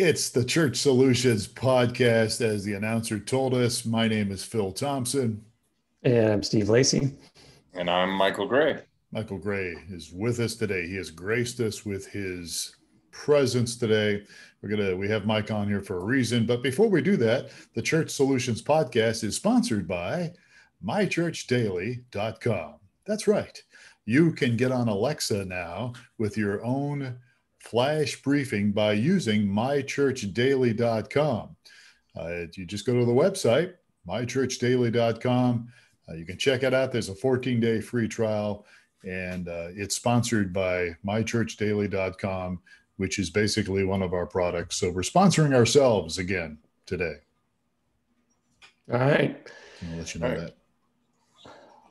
It's the Church Solutions podcast. As the announcer told us, my name is Phil Thompson. And I'm Steve Lacy. And I'm Michael Gray. Michael Gray is with us today. He has graced us with his presence today. We have Mike on here for a reason. But before we do that, the Church Solutions podcast is sponsored by mychurchdaily.com. That's right. You can get on Alexa now with your own flash briefing by using mychurchdaily.com. You just go to the website, mychurchdaily.com. You can check it out. There's a 14-day free trial, and it's sponsored by mychurchdaily.com, which is basically one of our products. So we're sponsoring ourselves again today. All right. I'll let you know that.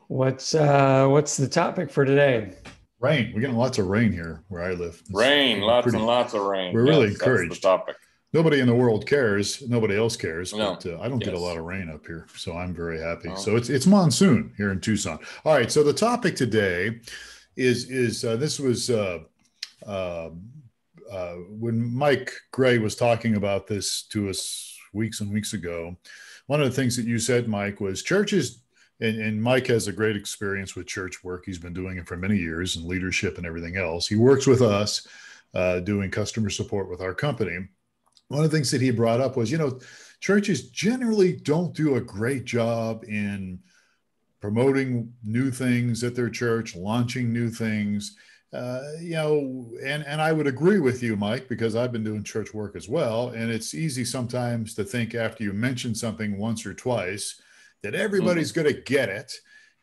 What's the topic for today? Rain. We're getting lots of rain here where I live. Lots and lots of rain. We're really encouraged. That's the topic. Nobody in the world cares. Nobody else cares. No. But I don't get a lot of rain up here, so I'm very happy. So it's monsoon here in Tucson. All right. So the topic today is this was when Mike Gray was talking about this to us weeks and weeks ago. One of the things that you said, Mike, was churches. And Mike has a great experience with church work. He's been doing it for many years and leadership and everything else. He works with us doing customer support with our company. One of the things that he brought up was, churches generally don't do a great job in promoting new things at their church, launching new things, and I would agree with you, Mike, because I've been doing church work as well. And it's easy sometimes to think after you mention something once or twice that everybody's going to get it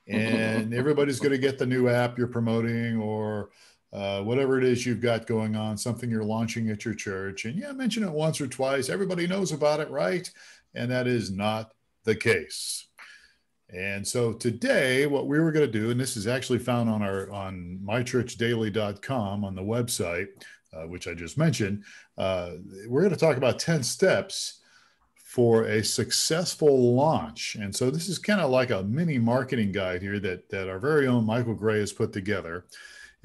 and everybody's going to get the new app you're promoting or whatever it is you've got going on, something you're launching at your church. And mention it once or twice. Everybody knows about it, right? And that is not the case. And so today, what we were going to do, and this is actually found on mychurchdaily.com on the website, which I just mentioned, we're going to talk about 10 steps for a successful launch. And so this is kind of like a mini marketing guide here that our very own Michael Gray has put together.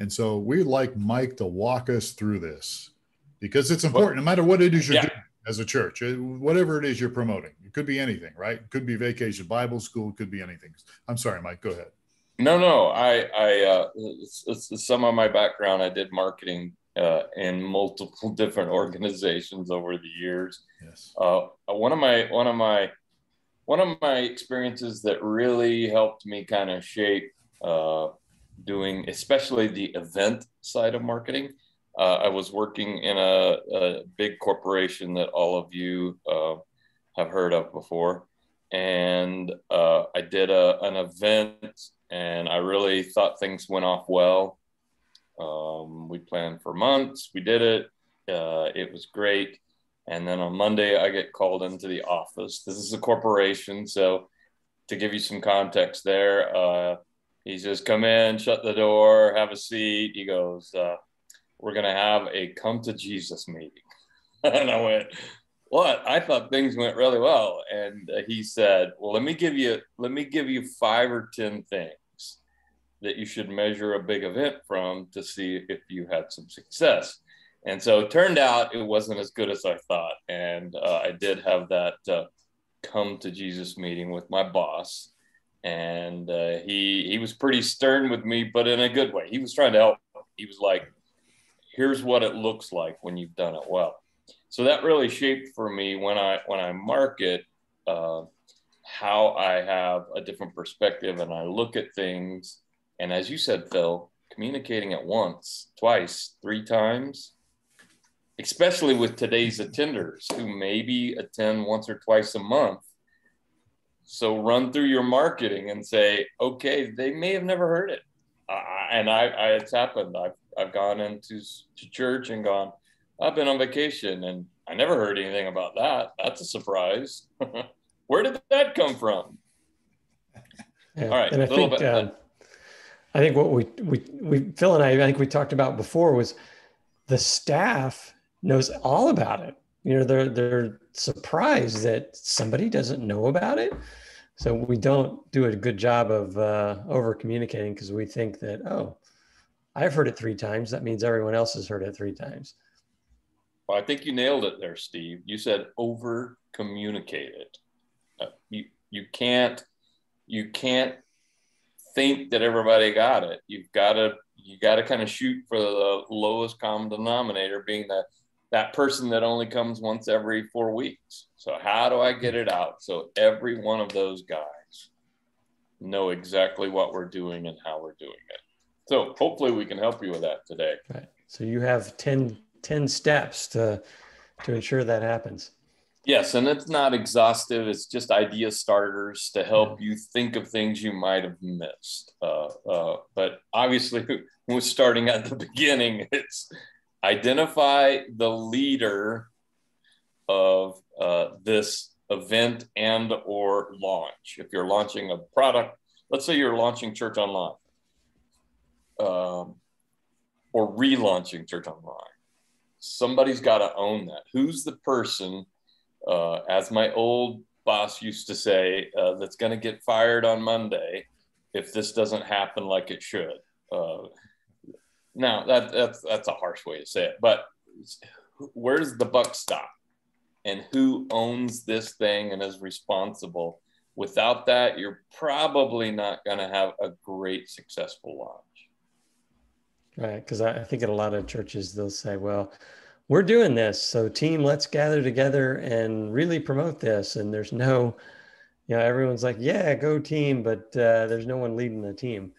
And so we'd like Mike to walk us through this because it's important, no matter what it is you're doing as a church, whatever it is you're promoting. It could be anything, right? It could be Vacation Bible School, it could be anything. I'm sorry, Mike, go ahead. No, it's some of my background. I did marketing in multiple different organizations over the years. Yes. One of my experiences that really helped me kind of shape doing, especially the event side of marketing. I was working in a big corporation that all of you have heard of before, and I did an event, and I really thought things went off well. We planned for months. We did it. It was great. And then on Monday, I get called into the office. This is a corporation. So to give you some context there, he's just come in, shut the door, have a seat. He goes, we're going to have a come to Jesus meeting. And I went, what? I thought things went really well. And he said, well, let me give you 5 or 10 things that you should measure a big event from to see if you had some success. And so it turned out it wasn't as good as I thought. And I did have that come to Jesus meeting with my boss. And he was pretty stern with me, but in a good way. He was trying to help. He was like, here's what it looks like when you've done it well. So that really shaped for me when I market how I have a different perspective and I look at things. And as you said, Phil, communicating it once, twice, 3 times, especially with today's attenders who maybe attend once or twice a month. So run through your marketing and say, okay, they may have never heard it. It's happened. I've gone into church and gone, I've been on vacation and I never heard anything about that. That's a surprise. Where did that come from? Yeah. All right. And I think what we Phil and I think we talked about before was the staff knows all about it. They're surprised that somebody doesn't know about it. So we don't do a good job of over communicating because we think that, oh, I've heard it 3 times. That means everyone else has heard it 3 times. Well, I think you nailed it there, Steve. You said over communicate it. You can't think that everybody got it. You got to kind of shoot for the lowest common denominator, being that person that only comes once every 4 weeks. So how do I get it out so every one of those guys know exactly what we're doing and how we're doing it? So hopefully we can help you with that today. Right. So you have 10 steps to ensure that happens. Yes, and it's not exhaustive. It's just idea starters to help you think of things you might have missed. But obviously, when we're starting at the beginning, it's identify the leader of this event and or launch. If you're launching a product, let's say you're launching Church Online or relaunching Church Online. Somebody's got to own that. Who's the person, as my old boss used to say, that's going to get fired on Monday if this doesn't happen like it should? Now, that's a harsh way to say it, but where does the buck stop? And who owns this thing and is responsible? Without that, you're probably not going to have a great, successful launch. Right, because I think in a lot of churches, they'll say, well, we're doing this, so team, let's gather together and really promote this. And there's no, everyone's like, yeah, go team, but there's no one leading the team.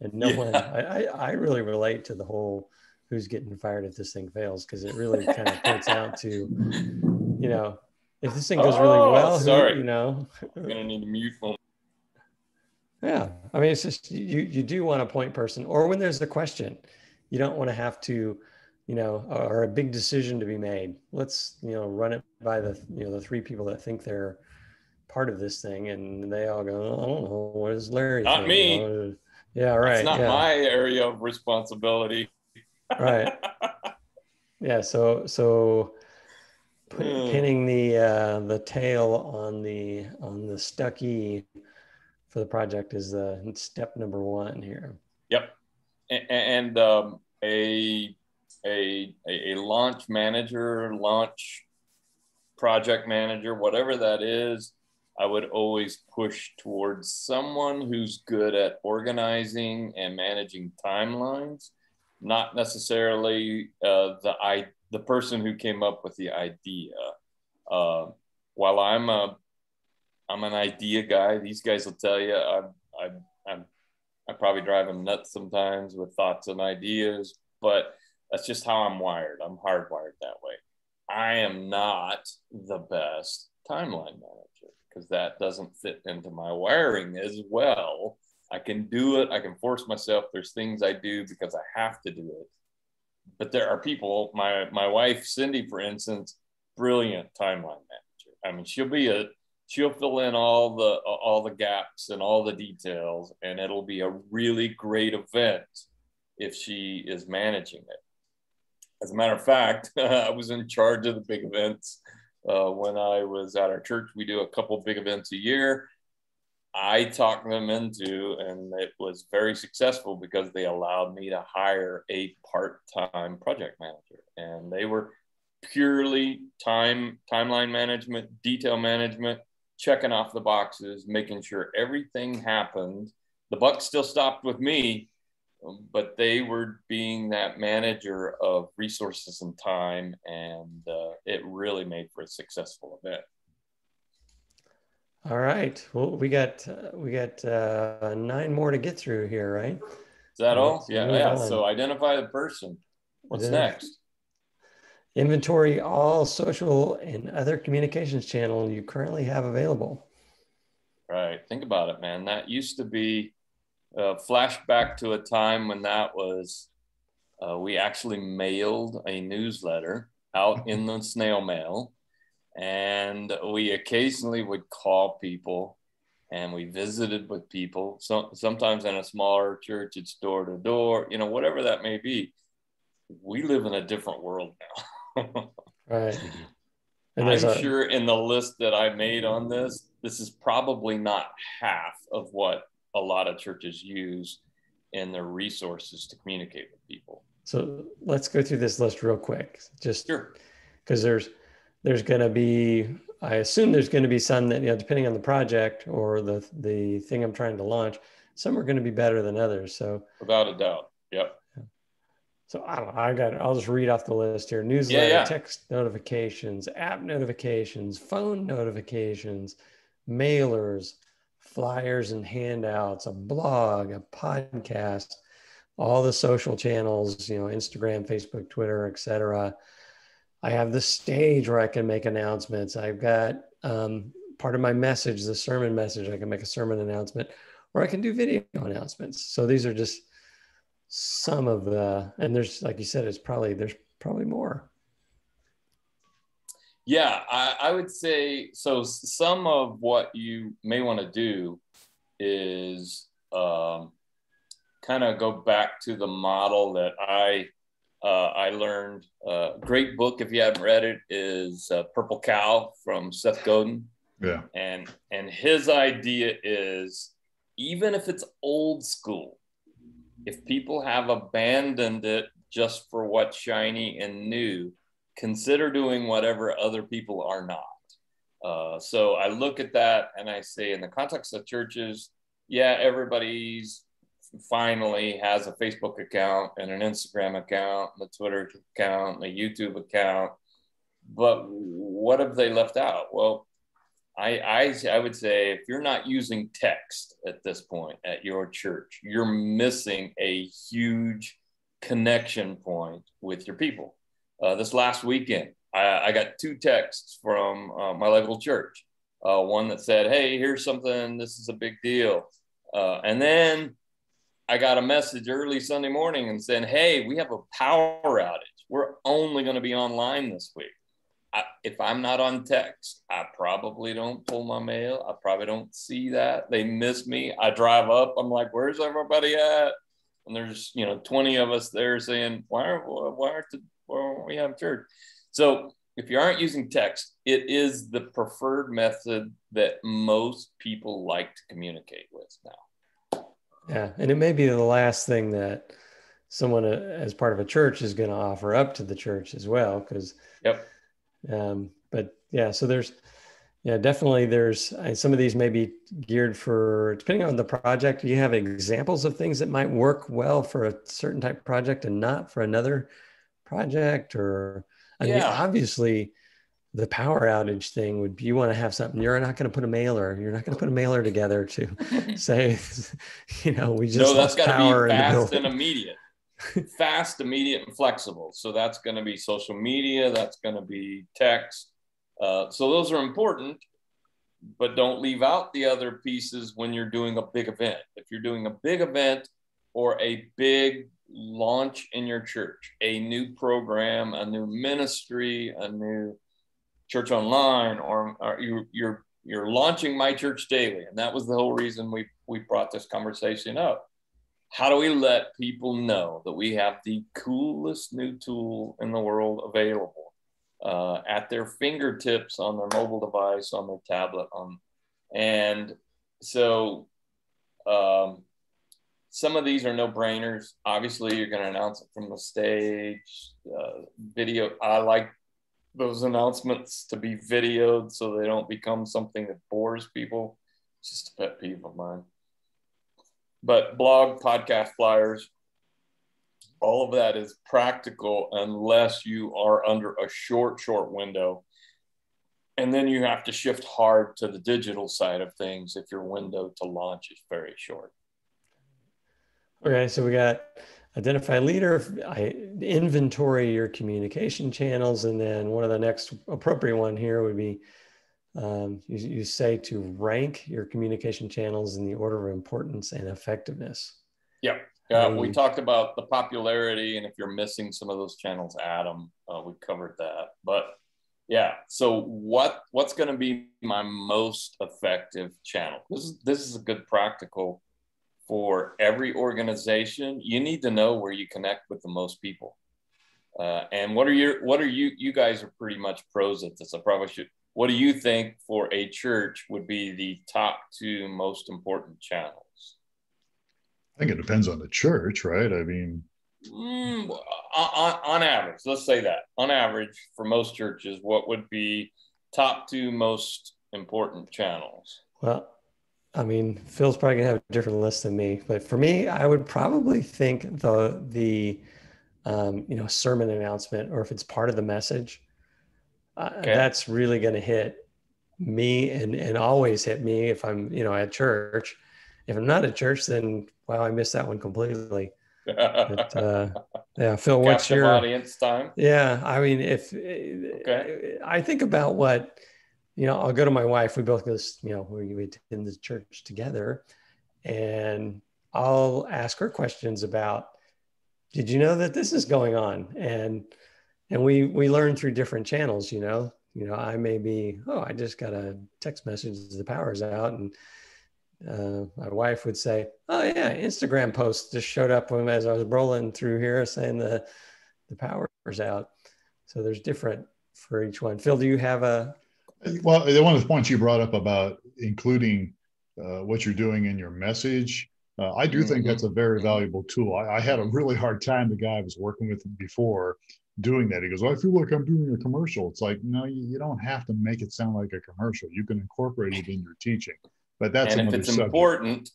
And no one, I really relate to the whole who's getting fired if this thing fails, because it really kind of points out to, if this thing goes really well, sorry. I'm going to need a mute moment. Yeah, I mean, it's just, you do want a point person, or when there's a question, you don't want to have to, or a big decision to be made. Let's, run it by the 3 people that think they're part of this thing, and they all go, I don't know, what does Larry think? Not me. Yeah, right. It's not my area of responsibility. Right. Yeah. So pinning the tail on the Stucky for the project is step number 1 here. Yep. And a launch manager, launch project manager, whatever that is, I would always push towards someone who's good at organizing and managing timelines, not necessarily the person who came up with the idea. While I'm an idea guy, these guys will tell you I probably drive them nuts sometimes with thoughts and ideas, but that's just how I'm wired. I'm hardwired that way. I am not the best timeline manager because that doesn't fit into my wiring as well. I can do it. I can force myself. There's things I do because I have to do it. But there are people, my wife, Cindy, for instance, brilliant timeline manager. I mean, she'll fill in all the gaps and all the details, and it'll be a really great event if she is managing it. As a matter of fact, I was in charge of the big events when I was at our church. We do a couple big events a year. I talked them into, and it was very successful because they allowed me to hire a part-time project manager, and they were purely timeline management, detail management, checking off the boxes, making sure everything happened. The buck still stopped with me, but they were being that manager of resources and time, and it really made for a successful event. All right. Well, we got 9 more to get through here, right? Is that all? Yeah. So identify the person. What's next? Inventory all social and other communications channel you currently have available. Right. Think about it, man. That used to be flashback to a time when that was, we actually mailed a newsletter out in the snail mail. And we occasionally would call people, and we visited with people. So sometimes in a smaller church, it's door to door, whatever that may be. We live in a different world now. Right. And I'm sure in the list that I made on this is probably not half of what a lot of churches use in their resources to communicate with people. So let's go through this list real quick. Just sure. because there's going to be, I assume there's going to be some that, depending on the project or the thing I'm trying to launch, some are going to be better than others. So without a doubt. Yep. So I don't know, I'll just read off the list here. Newsletter, Yeah. text notifications, app notifications, phone notifications, mailers, flyers and handouts, a blog, a podcast, all the social channels, Instagram, Facebook, Twitter, etc. I have the stage where I can make announcements. I've got part of my message, the sermon message. I can make a sermon announcement, or I can do video announcements. So these are just some of the, and there's, like you said, there's probably more. Yeah, I would say, so some of what you may want to do is kind of go back to the model that I learned. Great book, if you haven't read it, is Purple Cow from Seth Godin. Yeah. And his idea is, even if it's old school, if people have abandoned it just for what's shiny and new, consider doing whatever other people are not. So I look at that and I say, in the context of churches, yeah, everybody's finally has a Facebook account and an Instagram account, and a Twitter account, and a YouTube account. But what have they left out? Well, I would say, if you're not using text at this point at your church, you're missing a huge connection point with your people. This last weekend, I got 2 texts from my local church. One that said, hey, here's something, this is a big deal. And then I got a message early Sunday morning and saying, hey, we have a power outage. We're only going to be online this week. If I'm not on text, I probably don't pull my mail. I probably don't see that. They miss me. I drive up. I'm like, where's everybody at? And there's 20 of us there saying, why aren't we having church? So if you aren't using text, it is the preferred method that most people like to communicate with now. Yeah, and it may be the last thing that someone as part of a church is going to offer up to the church as well, because yep. But yeah, so definitely there's some of these may be geared for, depending on the project. You have examples of things that might work well for a certain type of project and not for another project, or I mean, obviously the power outage thing would be, you want to have something, you're not going to put a mailer together to say, we just lost power in the building. Fast and immediate. Fast, immediate, and flexible. So that's going to be social media. That's going to be text. So those are important, but don't leave out the other pieces when you're doing a big event. If you're doing a big event or a big launch in your church, a new program, a new ministry, a new church online, or you're launching My Church Daily. And that was the whole reason we brought this conversation up. How do we let people know that we have the coolest new tool in the world available at their fingertips, on their mobile device, on their tablet? And so some of these are no-brainers. Obviously, you're going to announce it from the stage. Video, I like those announcements to be videoed so they don't become something that bores people. It's just a pet peeve of mine. But blog, podcast, flyers, all of that is practical unless you are under a short window. And then you have to shift hard to the digital side of things if your window to launch is very short. Okay, so we got identify leader, inventory your communication channels, and then one of the next appropriate one here would be you say to rank your communication channels in the order of importance and effectiveness. Yeah. We talked about the popularity, and if you're missing some of those channels, add them. We covered that. But yeah, so what's going to be my most effective channel? This is a good practical for every organization. You need to know where you connect with the most people. And what are you guys are pretty much pros at this. I probably should. What do you think for a church would be the top 2 most important channels? I think it depends on the church, right? I mean, On average, let's say that on average for most churches, what would be top two most important channels? Well, I mean, Phil's probably gonna have a different list than me, but for me, I would probably think the sermon announcement, or if it's part of the message, Okay. that's really going to hit me and always hit me if I'm, at church. If I'm not at church, then wow, I missed that one completely. But, yeah, Phil, what's Captive your audience time? Yeah, I mean, Okay. I think about what, I'll go to my wife. We both go, we attend the church together, and I'll ask her questions about, did you know that this is going on? And we learn through different channels, I may be, I just got a text message, the power's out. And my wife would say, oh yeah, Instagram post just showed up as I was rolling through here saying the power's out. So there's different for each one. Phil, do you have a? Well, one of the points you brought up about including what you're doing in your message, I do think that's a very valuable tool. I had a really hard time, the guy I was working with before, doing that. He goes, well, I feel like I'm doing a commercial. It's like, no, you don't have to make it sound like a commercial. You can incorporate it in your teaching. But that's and another if it's subject. Important,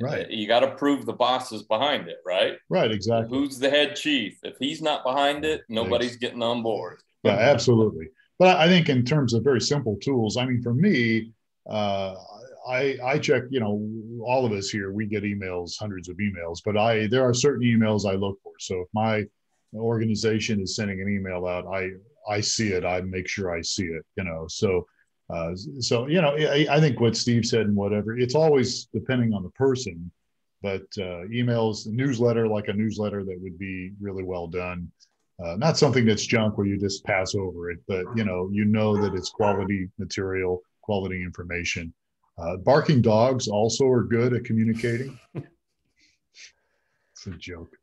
right? You got to prove the boss is behind it, right? Right, exactly. Who's the head chief? If he's not behind it, nobody's getting on board. Yeah, absolutely. But I think in terms of very simple tools, I mean, for me, I check, all of us here, we get emails, hundreds of emails, but there are certain emails I look for. So if my organization is sending an email out, I see it, I make sure I see it, so I think what Steve said and whatever, it's always depending on the person, but emails, newsletter, like a newsletter that would be really well done. Not something that's junk where you just pass over it, but that it's quality material, quality information. Barking dogs also are good at communicating. It's a joke.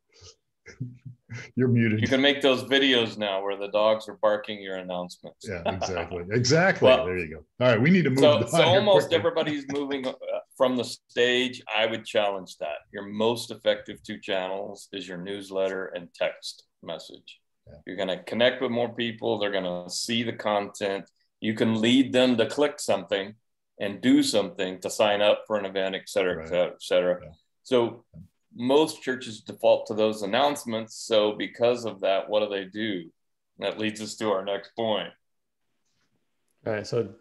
You're muted. You can make those videos now where the dogs are barking your announcements. Yeah, exactly. Well, there you go. All right, we need to move. So almost everybody's moving from the stage. I would challenge that. Your most effective two channels is your newsletter and text message. Yeah. You're going to connect with more people. They're going to see the content. You can lead them to click something and do something to sign up for an event, et cetera, et cetera. Yeah. So most churches default to those announcements. So because of that, what do? That leads us to our next point. All right. So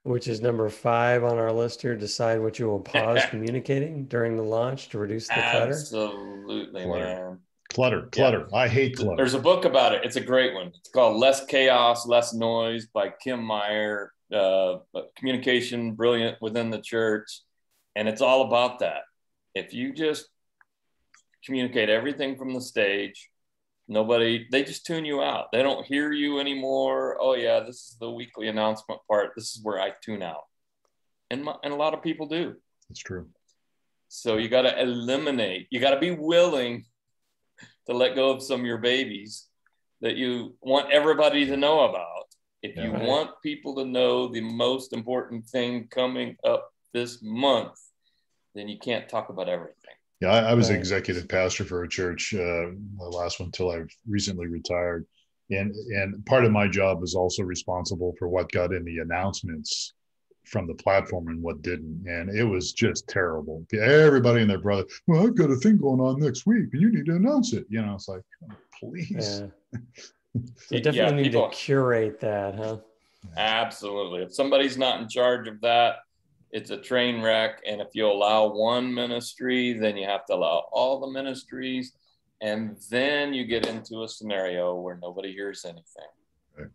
which is number 5 on our list here, decide what you will pause communicating during the launch to reduce the clutter. Absolutely, man. Clutter. Yeah. I hate clutter. There's a book about it. It's a great one. It's called Less Chaos, Less Noise by Kim Meyer, Communication Brilliant Within the Church. And it's all about that. If you just communicate everything from the stage, they just tune you out. They don't hear you anymore. Oh yeah, this is the weekly announcement part. This is where I tune out. And a lot of people do. It's true. So you got to eliminate, you got to be willing to let go of some of your babies that you want everybody to know about. If you want people to know the most important thing coming up this month, then you can't talk about everything. Yeah, I was executive pastor for a church, the last one until I recently retired. And part of my job was also responsible for what got in the announcements from the platform and what didn't. And it was just terrible. Everybody and their brother, well, I've got a thing going on next week and you need to announce it. It's like, oh, please. Yeah. So definitely need to curate that, huh? Absolutely. If somebody's not in charge of that, it's a train wreck. And if you allow one ministry, then you have to allow all the ministries. And then you get into a scenario where nobody hears anything. Right.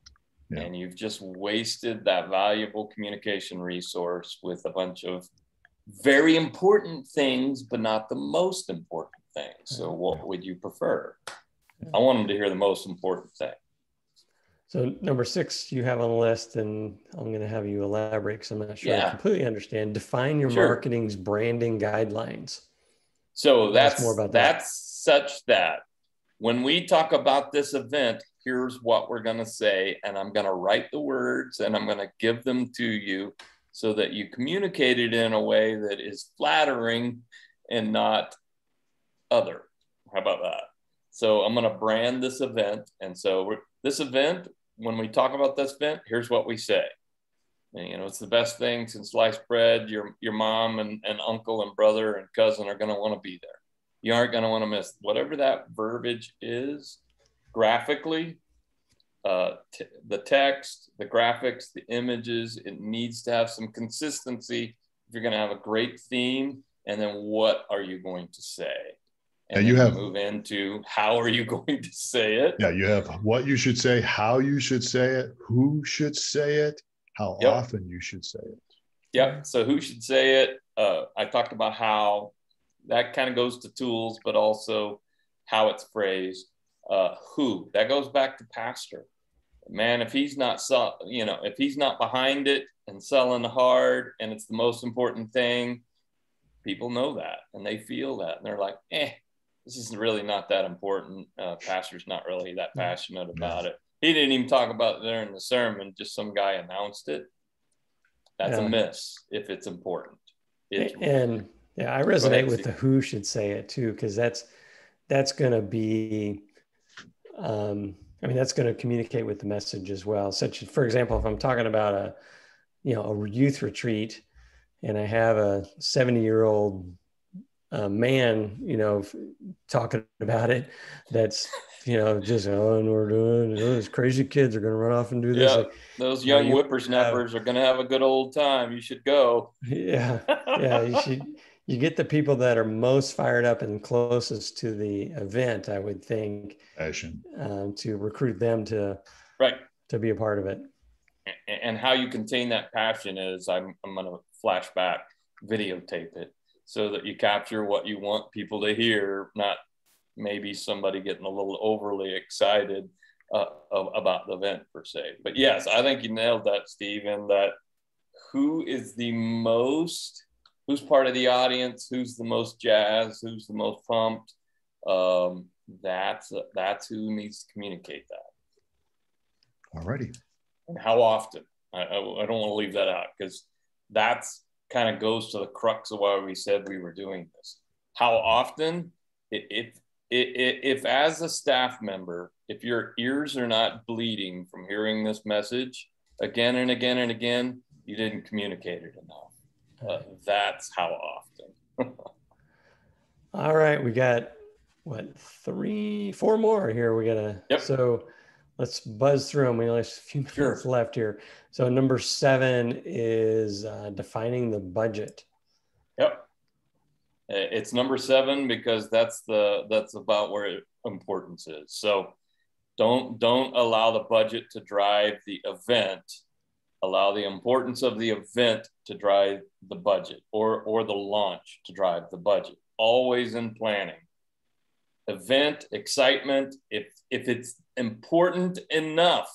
Yeah. And you've just wasted that valuable communication resource with a bunch of very important things, but not the most important things. So what would you prefer? I want them to hear the most important thing. So number 6 you have on the list, and I'm going to have you elaborate because I'm not sure I completely understand. Define your marketing's branding guidelines. So that's more about that's such that when we talk about this event, here's what we're going to say, and I'm going to write the words and I'm going to give them to you so that you communicate it in a way that is flattering and not other. How about that? So I'm going to brand this event. And so this event, when we talk about this event, here's what we say. And, you know, it's the best thing since sliced bread. Your mom and uncle and brother and cousin are going to want to be there. You aren't going to want to miss whatever that verbiage is graphically, the text, the graphics, the images. It needs to have some consistency if you're going to have a great theme. And then what are you going to say? And you have move into how are you going to say it? Yeah, you have what you should say, how you should say it, who should say it, how often you should say it. Yep. So who should say it? I talked about how that kind of goes to tools, but also how it's phrased. Who, that goes back to pastor. Man, if he's not, if he's not behind it and selling hard and it's the most important thing, people know that and they feel that. And they're like, this is really not that important. Pastor's not really that passionate about it. He didn't even talk about it during the sermon. Just some guy announced it. That's a miss if it's important. I resonate with the who should say it too, because that's going to be, that's going to communicate with the message as well. Such, for example, if I'm talking about a youth retreat, and I have a 70-year-old man, talking about it, that's, just, and we're doing, those crazy kids are going to run off and do this. Yeah, those young whippersnappers are going to have a good old time. You should go. Yeah. You get the people that are most fired up and closest to the event, I would think, passion, to recruit them to be a part of it. And how you contain that passion is, I'm going to flash back, videotape it so that you capture what you want people to hear, not maybe somebody getting a little overly excited about the event per se. But yes, I think you nailed that, Steve, and that who's part of the audience, who's the most jazzed, who's the most pumped, that's who needs to communicate that. Alrighty. And how often? I don't want to leave that out, because that's kind of goes to the crux of why we said we were doing this. How often? If as a staff member, if your ears are not bleeding from hearing this message again and again and again, you didn't communicate it enough. That's how often. All right, we got 4 more here. We gotta. Yep. So let's buzz through them. We only have a few minutes left here. So number 7 is defining the budget. Yep. It's number 7 because that's about where importance is. So don't allow the budget to drive the event. Allow the importance of the event to drive the budget, or the launch to drive the budget. Always in planning. Event, excitement, if it's important enough,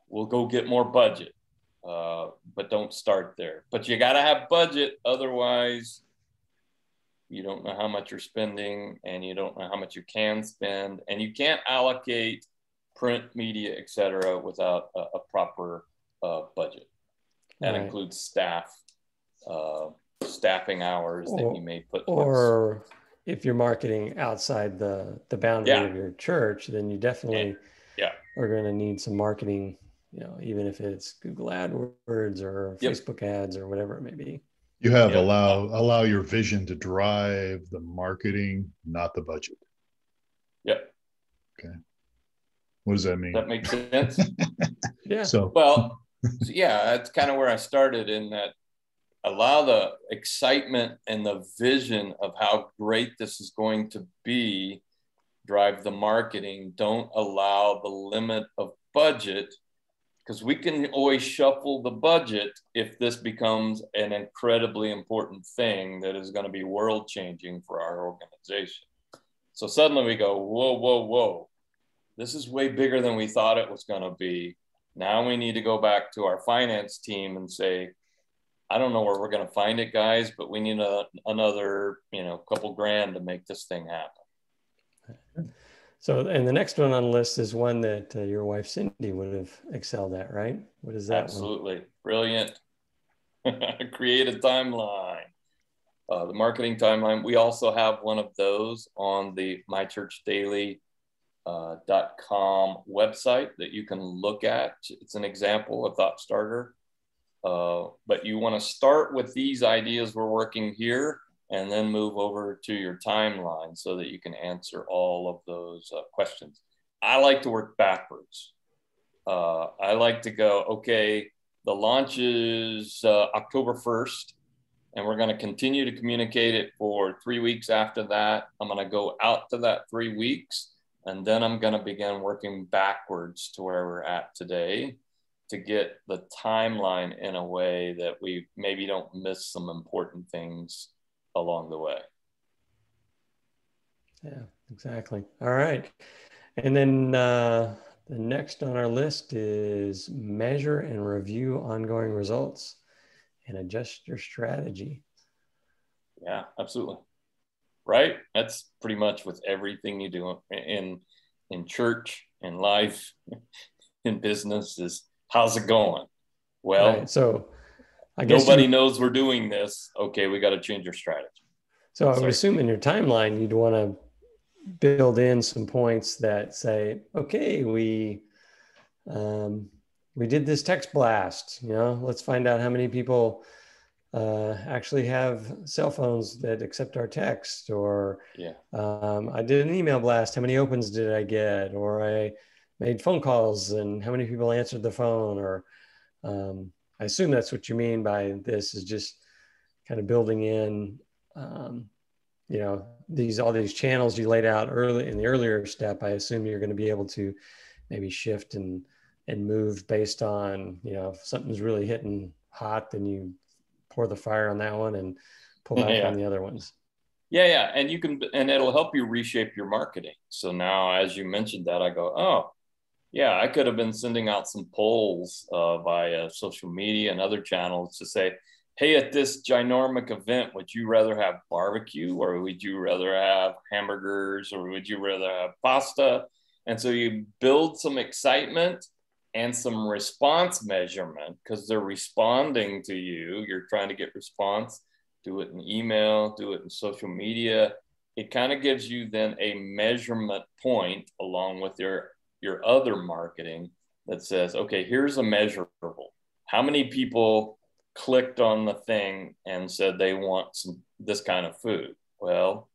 we'll go get more budget. But don't start there. But you got to have budget, otherwise you don't know how much you're spending, and you don't know how much you can spend, and you can't allocate print, media, etc., without a proper budget. That includes staffing hours that you may put. Or if you're marketing outside the boundary of your church, then you definitely are going to need some marketing, even if it's Google AdWords or Facebook ads or whatever it may be. You have allow your vision to drive the marketing, not the budget. Yep. Okay. What does that mean? That makes sense. Yeah. That's kind of where I started, in that allow the excitement and the vision of how great this is going to be drive the marketing. Don't allow the limit of budget, because we can always shuffle the budget if this becomes an incredibly important thing that is going to be world changing for our organization. So suddenly we go, whoa. This is way bigger than we thought it was going to be. Now we need to go back to our finance team and say, I don't know where we're going to find it, guys, but we need another, couple grand to make this thing happen. So, and the next one on the list is one that your wife, Cindy, would have excelled at, right? What is that? Absolutely. One? Brilliant. Create a timeline. The marketing timeline. We also have one of those on the My Church Daily .com website that you can look at. It's an example, a thought starter. But you want to start with these ideas we're working here and then move over to your timeline so that you can answer all of those questions. I like to work backwards. I like to go, okay, the launch is October 1st, and we're going to continue to communicate it for 3 weeks after that. I'm going to go out to that 3 weeks, and then I'm going to begin working backwards to where we're at today to get the timeline in a way that we maybe don't miss some important things along the way. Yeah, exactly. All right. And then the next on our list is measure and review ongoing results and adjust your strategy. Yeah, absolutely. Right? That's pretty much with everything you do in church, in life, in business is how's it going? Well, right. So I guess nobody knows we're doing this. Okay, we got to change our strategy. So I would assume in your timeline, you'd want to build in some points that say, okay, we did this text blast, let's find out how many people actually have cell phones that accept our text, or I did an email blast. How many opens did I get? Or I made phone calls and how many people answered the phone? Or I assume that's what you mean by this, is just kind of building in, all these channels you laid out early in the earlier step. I assume you're going to be able to maybe shift and move based on, if something's really hitting hot, then you pour the fire on that one and pull back on the other ones. Yeah. And and it'll help you reshape your marketing. So now, as you mentioned that, I go, oh, yeah, I could have been sending out some polls via social media and other channels to say, hey, at this ginormic event, would you rather have barbecue, or would you rather have hamburgers, or would you rather have pasta? And so you build some excitement and some response measurement, because they're responding to you. You're trying to get response. Do it in email, do it in social media. It kind of gives you then a measurement point along with your other marketing that says, okay, here's a measurable. How many people clicked on the thing and said they want this kind of food? Well,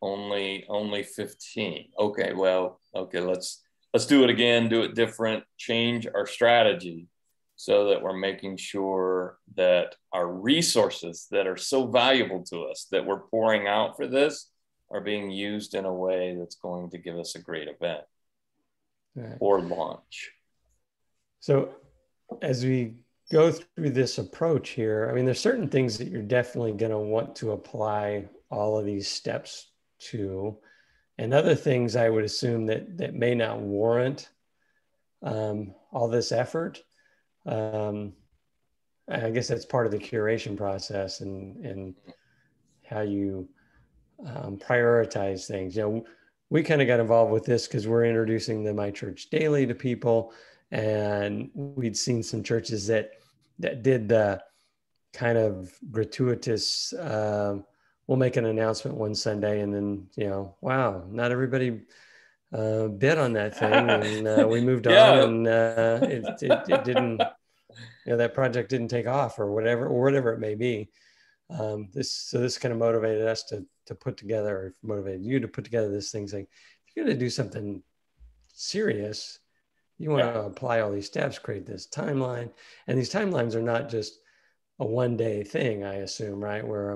only 15. Okay, let's do it again, do it different, change our strategy so that we're making sure that our resources that are so valuable to us that we're pouring out for this are being used in a way that's going to give us a great event or launch. So as we go through this approach here, I mean, there's certain things that you're definitely going to want to apply all of these steps to, and other things I would assume that may not warrant all this effort. I guess that's part of the curation process and how you prioritize things. We kind of got involved with this because we're introducing the My Church Daily to people, and we'd seen some churches that did the kind of gratuitous, we'll make an announcement one Sunday and then, wow, not everybody bid on that thing, and we moved on, and it didn't, that project didn't take off, or whatever it may be. This kind of motivated us to put together, or motivated you to put together this thing saying, if you're going to do something serious, you want to apply all these steps, create this timeline. And these timelines are not just a one-day thing, I assume, right? Where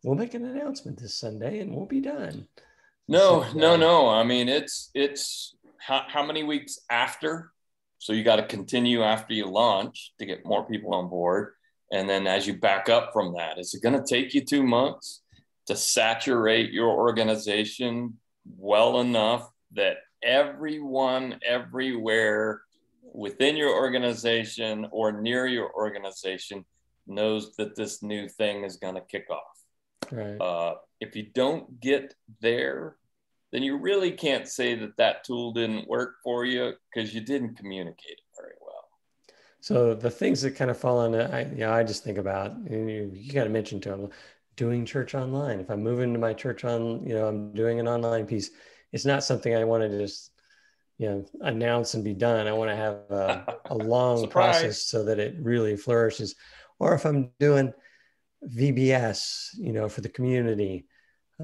we'll make an announcement this Sunday and we'll be done. No. I mean, it's how many weeks after? So you got to continue after you launch to get more people on board. And then as you back up from that, is it going to take you 2 months to saturate your organization well enough that everyone everywhere within your organization or near your organization knows that this new thing is going to kick off? Right. If you don't get there, then you really can't say that tool didn't work for you, because you didn't communicate it very well. So the things that kind of fall on, I just think about, you got to mention to them, doing church online. If I'm moving to my church I'm doing an online piece, it's not something I want to just, announce and be done. I want to have a long process so that it really flourishes. Or if I'm doing VBS, for the community,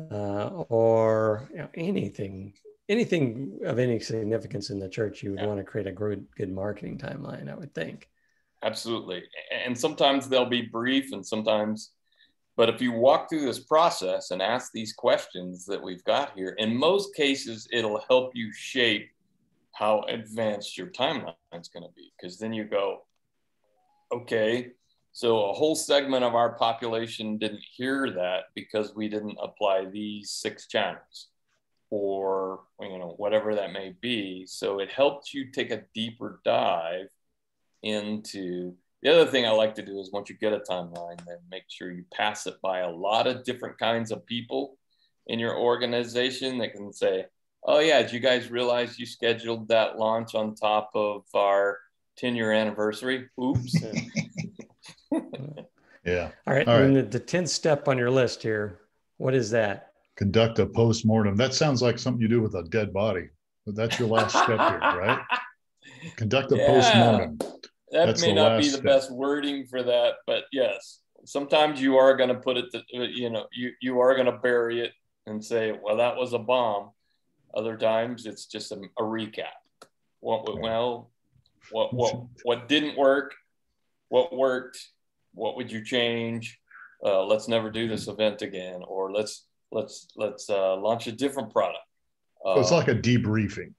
or anything of any significance in the church, you would want to create a good marketing timeline, I would think. Absolutely. And sometimes they'll be brief and sometimes, but if you walk through this process and ask these questions that we've got here, in most cases, it'll help you shape how advanced your timeline is going to be. Because then you go, okay, so a whole segment of our population didn't hear that because we didn't apply these 6 channels or, whatever that may be. So it helps you take a deeper dive into. The other thing I like to do is once you get a timeline, then make sure you pass it by a lot of different kinds of people in your organization that can say, oh yeah, did you guys realize you scheduled that launch on top of our 10-year anniversary? Oops. Yeah. All right. And then the 10th step on your list here, what is that? Conduct a post-mortem. That sounds like something you do with a dead body, but that's your last step here, right? Conduct a post-mortem. That may not be the best wording for that, but yes, sometimes you are going to put it, you are going to bury it and say, well, that was a bomb. Other times it's just a recap. What went well, what didn't work, what worked, what would you change? Let's never do this event again, or let's launch a different product. So it's like a debriefing.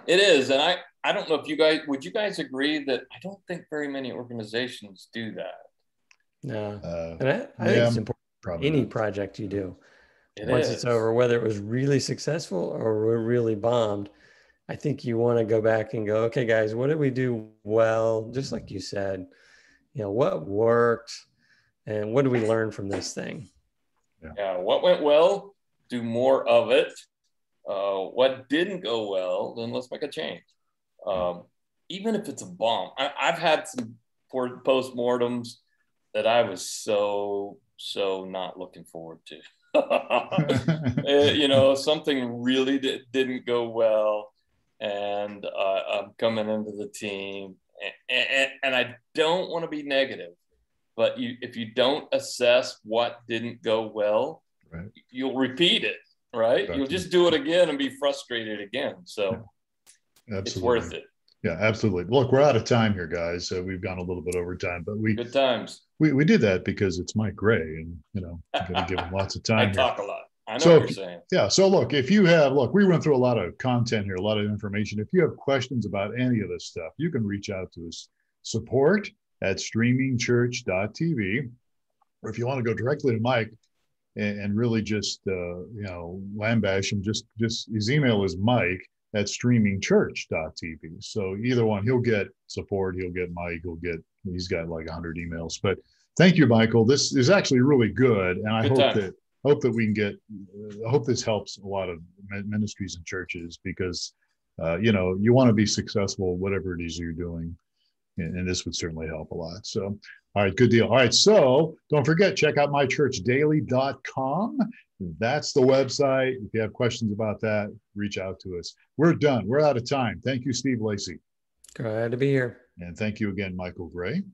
It is, and I don't know if would you guys agree that I don't think very many organizations do that. No, and I think it's important. Any project you do, once it's over, whether it was really successful or really bombed, I think you want to go back and go, okay, guys, what did we do well? Just like you said, what worked, and what did we learn from this thing? Yeah, what went well? Do more of it. What didn't go well, then let's make a change. Even if it's a bomb. I've had some postmortems that I was so not looking forward to. Something really didn't go well, and I'm coming into the team, and I don't want to be negative, but if you don't assess what didn't go well, right, you'll repeat it. Right? You'll just do it again and be frustrated again. So it's worth it. Yeah, absolutely. Look, we're out of time here, guys. So we've gone a little bit over time, but good times. We did that because it's Mike Gray, and I'm going to give him lots of time. I talk a lot. I know what you're saying. Yeah. So look, we went through a lot of content here, a lot of information. If you have questions about any of this stuff, you can reach out to us, support@streamingchurch.tv, or if you want to go directly to Mike and really just lambash him, just his email is mike@streamingchurch.tv. So either one, he'll get support, he'll get Mike, he's got like 100 emails. But thank you, Michael. This is actually really good, and I hope that we can get. I hope this helps a lot of ministries and churches, because you want to be successful whatever it is you're doing, and this would certainly help a lot. So. All right, good deal. All right, so don't forget, check out mychurchdaily.com. That's the website. If you have questions about that, reach out to us. We're done. We're out of time. Thank you, Steve Lacy. Glad to be here. And thank you again, Michael Gray.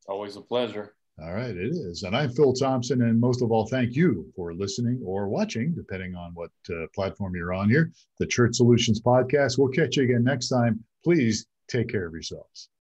Always a pleasure. All right, it is. And I'm Phil Thompson. And most of all, thank you for listening or watching, depending on what platform you're on here. The Church Solutions Podcast. We'll catch you again next time. Please take care of yourselves.